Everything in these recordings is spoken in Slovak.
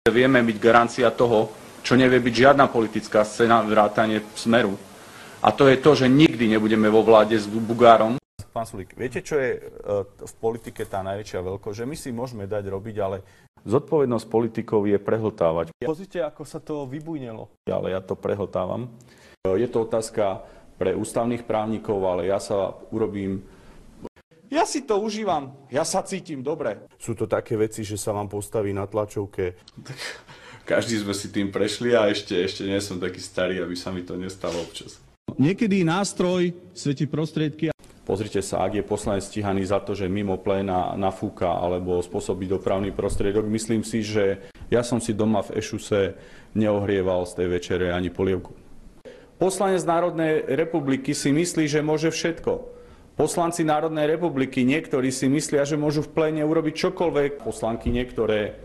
Vieme byť garancia toho, čo nevie byť žiadna politická scéna, vrátane Smeru. A to je to, že nikdy nebudeme vo vláde s Bugárom. Pán Sulík, viete, čo je v politike tá najväčšia veľkosť? Že my si môžeme dať robiť, ale Zodpovednosť politikov je prehltávať. pozrite, ako sa to vybujnelo. Ale ja to prehltávam. Je to otázka pre ústavných právnikov, ale ja sa urobím... Ja si to užívam, ja sa cítim dobre. Sú to také veci, že sa vám postaví na tlačovke. Každý sme si tým prešli a ešte nie som taký starý, aby sa mi to nestalo občas. Niekedy nástroj svätí prostriedky. Pozrite sa, ak je poslanec stíhaný za to, že mimo pléna nafúka alebo spôsobí dopravný prostriedok, myslím si, že ja som si doma v Ešuse neohrieval z tej večere ani polievku. Poslanec Národnej republiky si myslí, že môže všetko. Poslanci Národnej republiky, niektorí si myslia, že môžu v pléne urobiť čokoľvek. Poslanky niektoré,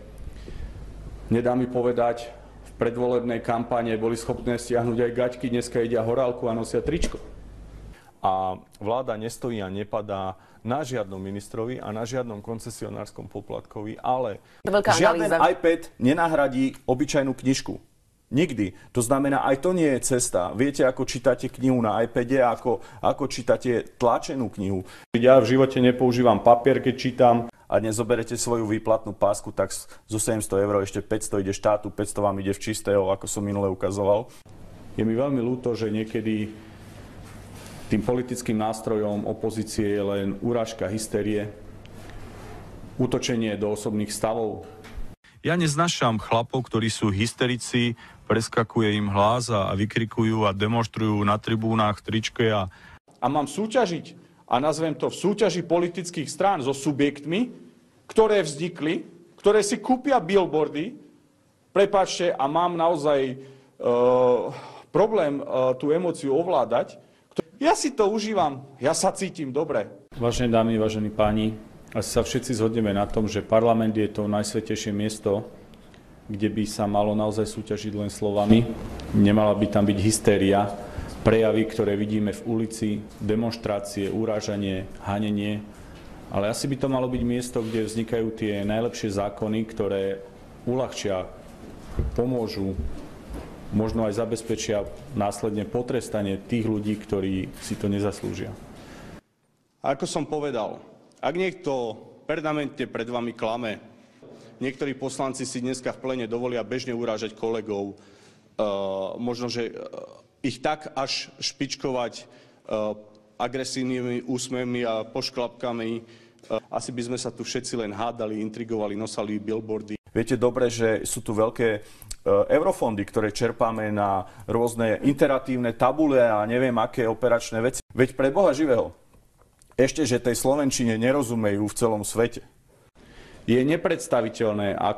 nedá mi povedať, v predvolebnej kampane boli schopné stiahnuť aj gaťky, dneska jedia horálku a nosia tričko. A vláda nestojí a nepadá na žiadnom ministrovi a na žiadnom koncesionárskom poplatkovi, ale žiaden iPad nenahradí obyčajnú knižku. Nikdy. To znamená, aj to nie je cesta. Viete, ako čítate knihu na iPade, ako čítate tlačenú knihu. Ja v živote nepoužívam papier, keď čítam. A dnes zoberete svoju výplatnú pásku, tak zo 700 eur ešte 500 ide štátu, 500 vám ide v čistého, ako som minule ukazoval. Je mi veľmi ľúto, že niekedy tým politickým nástrojom opozície je len urážka, hystérie, útočenie do osobných stavov. Ja neznášam chlapov, ktorí sú hysterici, preskakuje im hlas a vykrikujú a demonštrujú na tribúnach tričke a mám súťažiť, a nazvem to v súťaži politických strán so subjektmi, ktoré vznikli, ktoré si kúpia billboardy, prepáčte, a mám naozaj problém tú emóciu ovládať. Ja si to užívam, ja sa cítim dobre. Vážené dámy, vážení páni, asi sa všetci zhodneme na tom, že parlament je to najsvätejšie miesto, kde by sa malo naozaj súťažiť len slovami. Nemala by tam byť hystéria, prejavy, ktoré vidíme v ulici, demonštrácie, urážanie, hanenie. Ale asi by to malo byť miesto, kde vznikajú tie najlepšie zákony, ktoré uľahčia, pomôžu, možno aj zabezpečia následne potrestanie tých ľudí, ktorí si to nezaslúžia. Ako som povedal, ak niekto permanentne pred vami klame, niektorí poslanci si dneska v pléne dovolia bežne urážať kolegov, možno, že ich tak až špičkovať agresívnymi úsmevmi a pošklapkami. Asi by sme sa tu všetci len hádali, intrigovali, nosali billboardy. Viete dobre, že sú tu veľké eurofondy, ktoré čerpáme na rôzne interatívne tabule a neviem aké operačné veci. Veď pre Boha živého, ešte, že tej slovenčine nerozumejú v celom svete. Je nepredstaviteľné a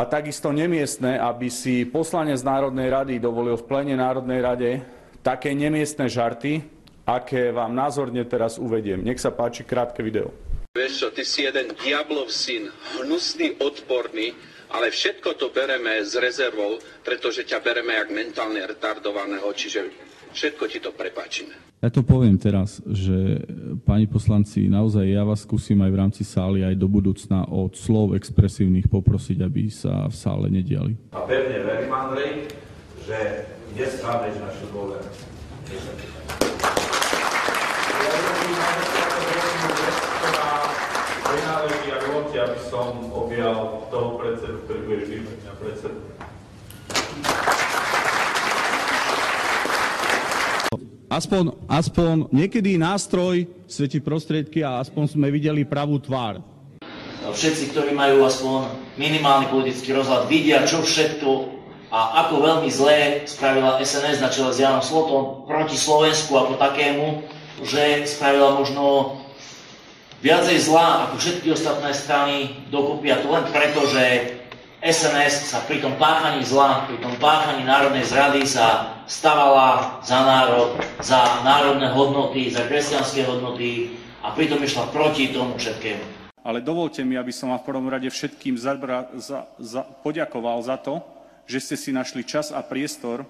takisto nemiestne, aby si poslanec Národnej rady dovolil v pléne Národnej rade také nemiestne žarty, aké vám názorne teraz uvediem. Nech sa páči krátke video. Vieš čo, ty si jeden diablov syn, hnusný, odporný, ale všetko to bereme s rezervou, pretože ťa bereme jak mentálne retardovaného, čiže všetko ti to prepáčime. Ja to poviem teraz, že páni poslanci, naozaj ja vás skúsim aj v rámci sály, aj do budúcna od slov expresívnych poprosiť, aby sa v sále nediali. A pevne verím, Andrej, že nesklameš našu dôveru. Prináleží a dovolte, aby som objal toho predsedu, ktorý bude vždy na predsedu. Aspoň niekedy nástroj svätí prostriedky a aspoň sme videli pravú tvár. Všetci, ktorí majú aspoň minimálny politický rozhľad, vidia, čo všetko a ako veľmi zlé spravila SNS na čele s Jánom Slotom proti Slovensku ako takému, že spravila možno viacej zla ako všetky ostatné strany dokopy, a to len preto, že SNS sa pri tom páchaní zla, pri tom páchaní národnej zrady sa stavala za národ, za národné hodnoty, za kresťanské hodnoty a pritom išla proti tomu všetkému. Ale dovolte mi, aby som vám v prvom rade všetkým poďakoval za to, že ste si našli čas a priestor